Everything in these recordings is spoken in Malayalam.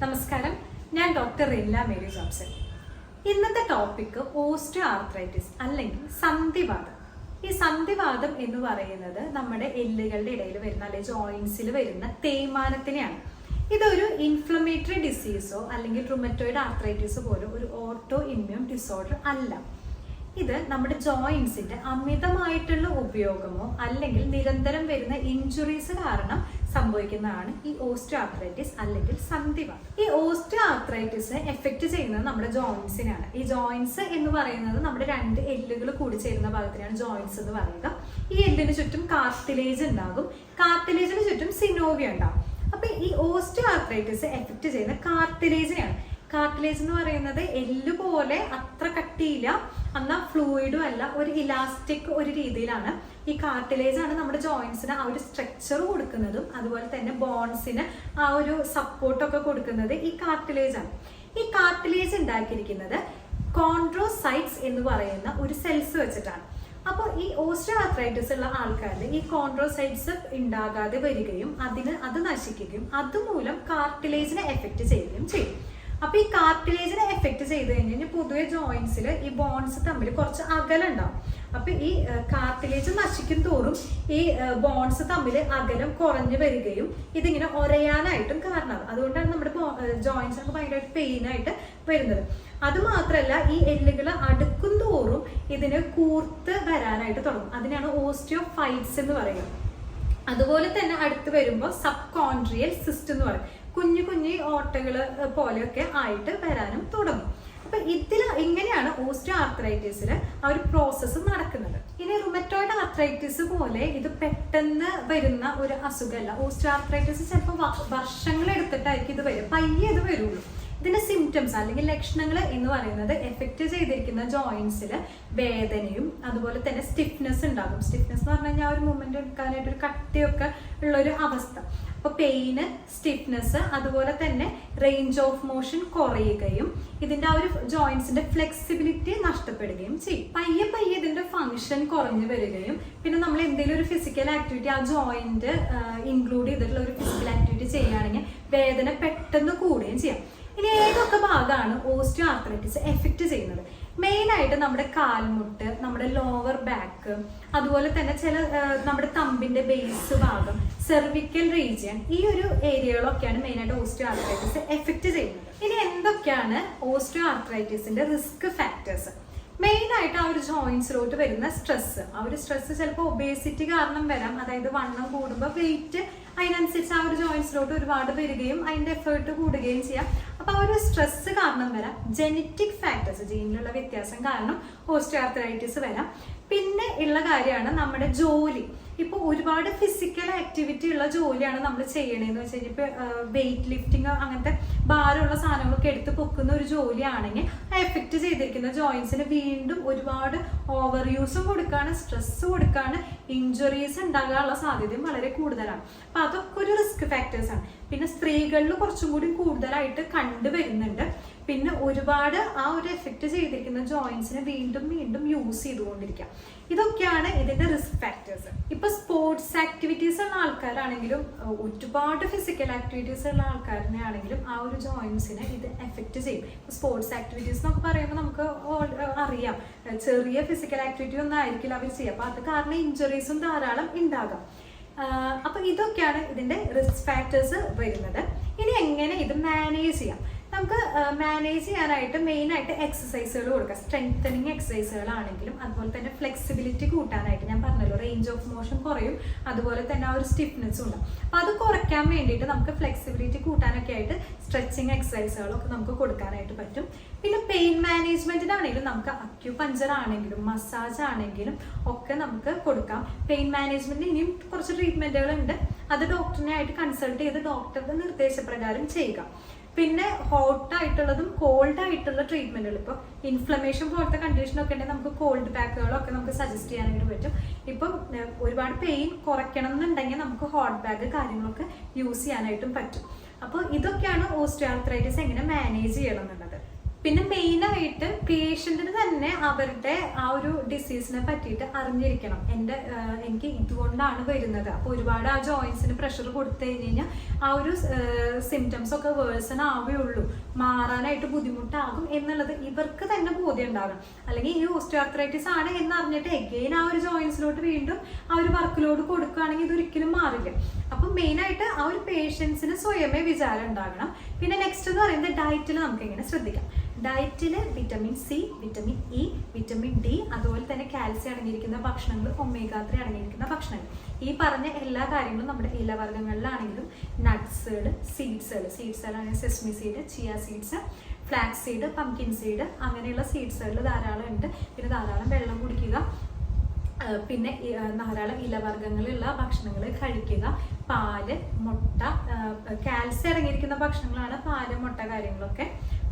നമസ്കാരം, ഞാൻ ഡോക്ടർ റില്ല മേരി ജോബ്സൺ. ഇന്നത്തെ ടോപ്പിക്ക് ഓസ്റ്റിയോ ആർത്രൈറ്റിസ് അല്ലെങ്കിൽ സന്ധിവാതം. ഈ സന്ധിവാതം എന്ന് പറയുന്നത് നമ്മുടെ എല്ലുകളുടെ ഇടയിൽ വരുന്ന അല്ലെങ്കിൽ ജോയിൻസിൽ വരുന്ന തേയ്മാനത്തിനെയാണ്. ഇതൊരു ഇൻഫ്ലമേറ്ററി ഡിസീസോ അല്ലെങ്കിൽ റുമറ്റോയിഡ് ആർത്രൈറ്റിസോ പോലും ഒരു ഓട്ടോ ഇമ്മ്യൂൺ ഡിസോർഡർ അല്ല. ഇത് നമ്മുടെ ജോയിൻസിന്റെ അമിതമായിട്ടുള്ള ഉപയോഗമോ അല്ലെങ്കിൽ നിരന്തരം വരുന്ന ഇഞ്ചുറീസ് കാരണം സംഭവിക്കുന്നതാണ് ഈ ഓസ്റ്റിയോ ആർത്രൈറ്റിസ് അല്ലെങ്കിൽ സന്ധിവാതം. ഈ ഓസ്റ്റിയോ ആർത്രൈറ്റിസ് എഫക്ട് ചെയ്യുന്നത് നമ്മുടെ ജോയിൻസിനാണ്. ഈ ജോയിൻസ് എന്ന് പറയുന്നത് നമ്മുടെ രണ്ട് എല്ലുകൾ കൂടി ചേരുന്ന ഭാഗത്തിനാണ് ജോയിൻസ് എന്ന് പറയുക. ഈ എല്ലിന് ചുറ്റും കാർട്ടിലേജ് ഉണ്ടാകും, കാർട്ടിലേജിന് ചുറ്റും സിനോവിയ ഉണ്ടാകും. അപ്പൊ ഈ ഓസ്റ്റിയോ ആർത്രൈറ്റിസ് എഫക്ട് ചെയ്യുന്ന കാർട്ടിലേജിനെയാണ്. കാർട്ടിലേജ് എന്ന് പറയുന്നത് എല്ല് പോലെ അത്ര കട്ടിയില്ല, എന്നാൽ ഫ്ലൂയിഡും അല്ല, ഒരു ഇലാസ്റ്റിക് ഒരു രീതിയിലാണ്. ഈ കാർട്ടിലേജ് ആണ് നമ്മുടെ ജോയിൻസിന് ആ ഒരു സ്ട്രക്ചർ കൊടുക്കുന്നതും അതുപോലെ തന്നെ ബോൺസിന് ആ ഒരു സപ്പോർട്ടൊക്കെ കൊടുക്കുന്നത് ഈ കാർട്ടിലേജ് ആണ്. ഈ കാർട്ടിലേജ് ഉണ്ടാക്കിയിരിക്കുന്നത് കോൺഡ്രോസൈറ്റ്സ് എന്ന് പറയുന്ന ഒരു സെൽസ് വെച്ചിട്ടാണ്. അപ്പോൾ ഈ ഓസ്റ്റിയോ ആർത്രൈറ്റിസ് ഉള്ള ആൾക്കാരിൽ ഈ കോൺഡ്രോസൈറ്റ്സ് ഉണ്ടാകാതെ വരികയും അത് നശിക്കുകയും അതുമൂലം കാർട്ടിലേജിനെ എഫക്ട് ചെയ്യുകയും ചെയ്യും. അപ്പൊ ഈ കാർട്ടിലേജിനെ എഫക്ട് ചെയ്ത് കഴിഞ്ഞാൽ പൊതുവെ ജോയിൻസിൽ ഈ ബോൺസ് തമ്മിൽ കുറച്ച് അകലം ഉണ്ടാവും. അപ്പൊ ഈ കാർട്ടിലേജ് നശിക്കും തോറും ഈ ബോൺസ് തമ്മിൽ അകലം കുറഞ്ഞു വരികയും ഇതിങ്ങനെ ഒരയാനായിട്ടും കാരണമാകും. അതുകൊണ്ടാണ് നമ്മുടെ ജോയിൻസിനൊക്കെ ഭയങ്കരമായിട്ട് പെയിൻ ആയിട്ട് വരുന്നത്. അതുമാത്രമല്ല, ഈ എല്ലുകൾ അടുക്കും തോറും ഇതിന് കൂർത്ത് വരാനായിട്ട് തുടങ്ങും. അതിനാണ് ഓസ്റ്റിയോഫൈറ്റ്സ് എന്ന് പറയുന്നത്. അതുപോലെ തന്നെ അടുത്ത് വരുമ്പോൾ സബ് കോൺട്രിയൽ സിസ്റ്റ് എന്ന് പറയും. കുഞ്ഞു കുഞ്ഞു ഓട്ടകൾ പോലെയൊക്കെ ആയിട്ട് വരാനും തുടങ്ങും. അപ്പൊ ഇങ്ങനെയാണ് ഓസ്റ്റിയോ ആർത്രൈറ്റിസിൽ ആ ഒരു പ്രോസസ്സ് നടക്കുന്നത്. ഇനി റുമറ്റോയിഡ് ആർത്രൈറ്റിസ് പോലെ ഇത് പെട്ടെന്ന് വരുന്ന ഒരു അസുഖമല്ല. ഓസ്റ്റിയോ ആർത്രൈറ്റിസ് ചിലപ്പോൾ വർഷങ്ങൾ എടുത്തിട്ടായിരിക്കും ഇത് വരും, പയ്യെ ഇത് വരുള്ളൂ. ഇതിന്റെ സിംറ്റംസ് അല്ലെങ്കിൽ ലക്ഷണങ്ങൾ എന്ന് പറയുന്നത് എഫക്ട് ചെയ്തിരിക്കുന്ന ജോയിൻസിൽ വേദനയും അതുപോലെ തന്നെ സ്റ്റിഫ്നെസ് ഉണ്ടാകും. സ്റ്റിഫ്നെസ് എന്ന് പറഞ്ഞു കഴിഞ്ഞാൽ ഒരു മൂവ്മെന്റ് എടുക്കാനായിട്ട് ഒരു കട്ടിയൊക്കെ ഉള്ളൊരു അവസ്ഥ. അപ്പൊ പെയിന്, സ്റ്റിഫ്നെസ്, അതുപോലെ തന്നെ റേഞ്ച് ഓഫ് മോഷൻ കുറയുകയും ഇതിന്റെ ആ ഒരു ജോയിൻസിന്റെ ഫ്ലെക്സിബിലിറ്റി നഷ്ടപ്പെടുകയും ചെയ്യും. പയ്യെ പയ്യെ ഇതിന്റെ ഫംഗ്ഷൻ കുറഞ്ഞു വരികയും പിന്നെ നമ്മൾ എന്തെങ്കിലും ഒരു ഫിസിക്കൽ ആക്ടിവിറ്റി ആ ജോയിന്റ് ഇൻക്ലൂഡ് ചെയ്തിട്ടുള്ള ഒരു ഫിസിക്കൽ ആക്ടിവിറ്റി ചെയ്യുകയാണെങ്കിൽ വേദന പെട്ടെന്ന് കൂടുകയും ചെയ്യാം. ഇനി ഏതൊക്കെ ഭാഗമാണ് ഓസ്റ്റിയോ ആർത്രൈറ്റിസ് എഫക്ട് ചെയ്യുന്നത്? മെയിൻ ആയിട്ട് നമ്മുടെ കാൽമുട്ട്, നമ്മുടെ ലോവർ ബാക്ക്, അതുപോലെ തന്നെ നമ്മുടെ തമ്പിന്റെ ബേസ് ഭാഗം, സെർവിക്കൽ റീജിയൻ, ഈ ഒരു ഏരിയകളൊക്കെയാണ് മെയിൻ ആയിട്ട് ഓസ്റ്റിയോ ആർത്രൈറ്റിസ് എഫക്ട് ചെയ്യുന്നത്. ഇനി എന്തൊക്കെയാണ് ഓസ്റ്റിയോ ആർത്രൈറ്റിസിന്റെ റിസ്ക് ഫാക്ടേഴ്സ്? മെയിൻ ആയിട്ട് ആ ഒരു ജോയിൻസിലോട്ട് വരുന്ന സ്ട്രെസ്. ആ ഒരു സ്ട്രെസ് ചിലപ്പോൾ ഒബേസിറ്റി കാരണം വരാം. അതായത് വണ്ണം കൂടുമ്പോൾ വെയിറ്റ് അതിനനുസരിച്ച് ആ ഒരു ജോയിൻസിലോട്ട് ഒരുപാട് വരികയും അതിന്റെ എഫേർട്ട് കൂടുകയും ചെയ്യാം. അപ്പൊ ആ ഒരു സ്ട്രെസ് കാരണം വരാം. ജെനറ്റിക് ഫാക്ടേഴ്സ്, ജീനിലുള്ള വ്യത്യാസം കാരണം ഓസ്റ്റിയോ ആർത്രൈറ്റിസ് വരാം. പിന്നെ ഉള്ള കാര്യമാണ് നമ്മുടെ ജോലി. ഇപ്പൊ ഒരുപാട് ഫിസിക്കൽ ആക്ടിവിറ്റി ഉള്ള ജോലിയാണ് നമ്മൾ ചെയ്യണേന്ന് വെച്ച് കഴിഞ്ഞാൽ ഇപ്പൊ വെയിറ്റ് ലിഫ്റ്റിംഗ് അങ്ങനത്തെ ഭാരമുള്ള സാധനങ്ങളൊക്കെ എടുത്ത് പൊക്കുന്ന ഒരു ജോലിയാണെങ്കിൽ ആ എഫക്ട് ചെയ്തിരിക്കുന്ന ജോയിൻസിന് വീണ്ടും ഒരുപാട് ഓവർ യൂസും കൊടുക്കാണ്, സ്ട്രെസ് കൊടുക്കാണ്, ഇഞ്ചുറീസ് ഉണ്ടാകാനുള്ള സാധ്യതയും വളരെ കൂടുതലാണ്. അപ്പൊ അതൊക്കെ ഒരു റിസ്ക് ഫാക്ടേഴ്സ് ആണ്. പിന്നെ സ്ത്രീകളിൽ കുറച്ചും കൂടി കൂടുതലായിട്ട് കണ്ടുവരുന്നുണ്ട്. പിന്നെ ഒരുപാട് ആ ഒരു എഫക്ട് ചെയ്തിരിക്കുന്ന ജോയിൻസിനെ വീണ്ടും വീണ്ടും യൂസ് ചെയ്തുകൊണ്ടിരിക്കുക. ഇതൊക്കെയാണ് ഇതിന്റെ റിസ്ക് ഫാക്ടേഴ്സ്. ഇപ്പൊ സ്പോർട്സ് ആക്ടിവിറ്റീസ് ഉള്ള ആൾക്കാരാണെങ്കിലും ഒരുപാട് ഫിസിക്കൽ ആക്ടിവിറ്റീസ് ഉള്ള ആൾക്കാരിനെ ആണെങ്കിലും ആ ഒരു ജോയിൻസിനെ ഇത് എഫക്ട് ചെയ്യും. സ്പോർട്സ് ആക്ടിവിറ്റീസ് എന്നൊക്കെ പറയുമ്പോൾ നമുക്ക് അറിയാം, ചെറിയ ഫിസിക്കൽ ആക്ടിവിറ്റി ഒന്നും ആയിരിക്കില്ല അവർ ചെയ്യുക. അപ്പൊ അത് കാരണം ഇഞ്ചുറീസും ധാരാളം ഉണ്ടാകാം. അപ്പൊ ഇതൊക്കെയാണ് ഇതിന്റെ റിസ്ക് ഫാക്ടേഴ്സ് വരുന്നത്. ഇനി എങ്ങനെ ഇത് മാനേജ് ചെയ്യാം? നമുക്ക് മാനേജ് ചെയ്യാനായിട്ട് മെയിൻ ആയിട്ട് എക്സസൈസുകൾ കൊടുക്കാം. സ്ട്രെങ്തനിങ് എക്സസൈസുകളാണെങ്കിലും അതുപോലെ തന്നെ ഫ്ലെക്സിബിലിറ്റി കൂട്ടാനായിട്ട് ഞാൻ പറഞ്ഞല്ലോ, റേഞ്ച് ഓഫ് മോഷൻ കുറയും, അതുപോലെ തന്നെ ആ ഒരു സ്റ്റിഫ്നെസ്സും ഉണ്ടാവും. അപ്പൊ അത് കുറയ്ക്കാൻ വേണ്ടിയിട്ട് നമുക്ക് ഫ്ലെക്സിബിലിറ്റി കൂട്ടാനൊക്കെ ആയിട്ട് സ്ട്രെച്ചിങ് എക്സസൈസുകളൊക്കെ നമുക്ക് കൊടുക്കാനായിട്ട് പറ്റും. പിന്നെ പെയിൻ മാനേജ്മെന്റിനാണെങ്കിലും നമുക്ക് അക്യുപഞ്ചർ ആണെങ്കിലും മസാജ് ആണെങ്കിലും ഒക്കെ നമുക്ക് കൊടുക്കാം. പെയിൻ മാനേജ്മെന്റിന് ഇനിയും കുറച്ച് ട്രീറ്റ്മെന്റുകൾ ഉണ്ട്. അത് ഡോക്ടറിനെ ആയിട്ട് കൺസൾട്ട് ചെയ്ത് ഡോക്ടറുടെ നിർദ്ദേശപ്രകാരം ചെയ്യുക. പിന്നെ ഹോട്ട് ആയിട്ടുള്ളതും കോൾഡ് ആയിട്ടുള്ള ട്രീറ്റ്മെന്റുകൾ, ഇപ്പോൾ ഇൻഫ്ലമേഷൻ പോലത്തെ കണ്ടീഷനൊക്കെ ഉണ്ടെങ്കിൽ നമുക്ക് കോൾഡ് പാക്കുകളൊക്കെ നമുക്ക് സജസ്റ്റ് ചെയ്യാനായിട്ട് പറ്റും. ഇപ്പം ഒരുപാട് പെയിൻ കുറയ്ക്കണം എന്നുണ്ടെങ്കിൽ നമുക്ക് ഹോട്ട് ബാഗ് കാര്യങ്ങളൊക്കെ യൂസ് ചെയ്യാനായിട്ടും പറ്റും. അപ്പോൾ ഇതൊക്കെയാണ് ഓസ്റ്റിയോ ആർത്രൈറ്റിസ് എങ്ങനെ മാനേജ് ചെയ്യണം എന്നുള്ളത്. പിന്നെ മെയിനായിട്ട് പേഷ്യൻറ്റിന് തന്നെ അവരുടെ ആ ഒരു ഡിസീസിനെ പറ്റിയിട്ട് അറിഞ്ഞിരിക്കണം. എനിക്ക് ഇതുകൊണ്ടാണ് വരുന്നത്, അപ്പോൾ ഒരുപാട് ആ ജോയിൻസിന് പ്രഷർ കൊടുത്തു കഴിഞ്ഞ് കഴിഞ്ഞാൽ ആ ഒരു സിംറ്റംസ് ഒക്കെ വേഴ്സൺ ആവുകയുള്ളൂ, മാറാനായിട്ട് ബുദ്ധിമുട്ടാകും എന്നുള്ളത് ഇവർക്ക് തന്നെ ബോധ്യം ഉണ്ടാകണം. അല്ലെങ്കിൽ ഈ ഓസ്റ്റിയോആർത്രൈറ്റിസ് ആണ് എന്നറിഞ്ഞിട്ട് എഗെയിൻ ആ ഒരു ജോയിൻസിലോട്ട് വീണ്ടും ആ ഒരു വർക്ക് ലോഡ് കൊടുക്കുകയാണെങ്കിൽ ഇതൊരിക്കലും മാറില്ല. അപ്പം മെയിനായിട്ട് ആ ഒരു പേഷ്യൻസിന് സ്വയമേ വിചാരം ഉണ്ടാകണം. പിന്നെ നെക്സ്റ്റ് എന്ന് പറയുന്നത് ഡയറ്റിൽ നമുക്ക് എങ്ങനെ ശ്രദ്ധിക്കാം. ഡയറ്റിൽ vitamin C, vitamin E, vitamin D, അതുപോലെ തന്നെ കാൽസ്യം അടങ്ങിയിരിക്കുന്ന ഭക്ഷണങ്ങൾ, ഒമേഗ 3 അടങ്ങിയിരിക്കുന്ന ഭക്ഷണങ്ങൾ, ഈ പറഞ്ഞ എല്ലാ കാര്യങ്ങളും നമ്മുടെ ഇലവർഗ്ഗങ്ങളിലാണെങ്കിലും നട്ട്സുകൾ, സീഡ്സുകളാണെങ്കിൽ sesame seed, chia seeds, flax seed, pumpkin seed, അങ്ങനെയുള്ള സീഡ്സുകൾ ധാരാളം ഉണ്ട്. പിന്നെ ധാരാളം വെള്ളം കുടിക്കുക, പിന്നെ ധാരാളം ഇലവർഗ്ഗങ്ങളുള്ള ഭക്ഷണങ്ങൾ കഴിക്കുക, പാല്, മുട്ട, കാൽസ്യം അടങ്ങിയിരിക്കുന്ന ഭക്ഷണങ്ങളാണ് പാല്, മുട്ട കാര്യങ്ങളൊക്കെ.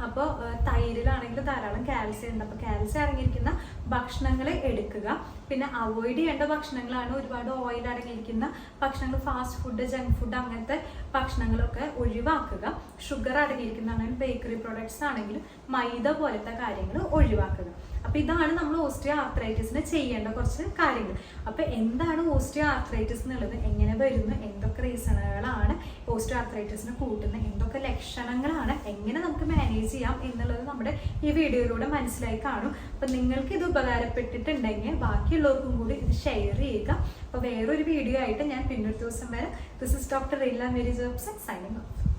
അപ്പോൾ തൈരിലാണെങ്കിൽ ധാരാളം കാൽസ്യം ഉണ്ട്, അപ്പോൾ കാൽസ്യം അടങ്ങിയിരിക്കുന്ന ഭക്ഷണങ്ങൾ എടുക്കുക. പിന്നെ അവോയ്ഡ് ചെയ്യേണ്ട ഭക്ഷണങ്ങളാണ് ഒരുപാട് ഓയിൽ അടങ്ങിയിരിക്കുന്ന ഭക്ഷണങ്ങൾ, ഫാസ്റ്റ് ഫുഡ്, ജങ്ക് ഫുഡ്, അങ്ങനത്തെ ഭക്ഷണങ്ങളൊക്കെ ഒഴിവാക്കുക. ഷുഗർ അടങ്ങിയിരിക്കുന്നതാണെങ്കിൽ ബേക്കറി പ്രൊഡക്ട്സ് ആണെങ്കിലും മൈദ പോലത്തെ കാര്യങ്ങൾ ഒഴിവാക്കുക. അപ്പോൾ ഇതാണ് നമ്മൾ ഓസ്റ്റിയോആർത്രൈറ്റിസിന് ചെയ്യേണ്ട കുറച്ച് കാര്യങ്ങൾ. അപ്പോൾ എന്താണ് ഓസ്റ്റിയോആർത്രൈറ്റിസ് എന്നുള്ളത്, എങ്ങനെ വരുന്നു, എന്തൊക്കെ റീസണുകളാണ് ഓസ്റ്റിയോആർത്രൈറ്റിസിന് കൂട്ടുന്ന, എന്തൊക്കെ ലക്ഷണങ്ങളാണ്, എങ്ങനെ നമുക്ക് മാനേജ് ചെയ്യാം എന്നുള്ളത് നമ്മുടെ ഈ വീഡിയോയിലൂടെ മനസ്സിലായി കാണും. അപ്പോൾ നിങ്ങൾക്ക് ഇത് ഉപകാരപ്പെട്ടിട്ടുണ്ടെങ്കിൽ ബാക്കിയുള്ളവർക്കും കൂടി ഇത് ഷെയർ ചെയ്യുക. അപ്പോൾ വേറൊരു വീഡിയോ ആയിട്ട് ഞാൻ പിന്നൊരു ദിവസം വരെ. This is doctor Reela Mary Jobson signing off.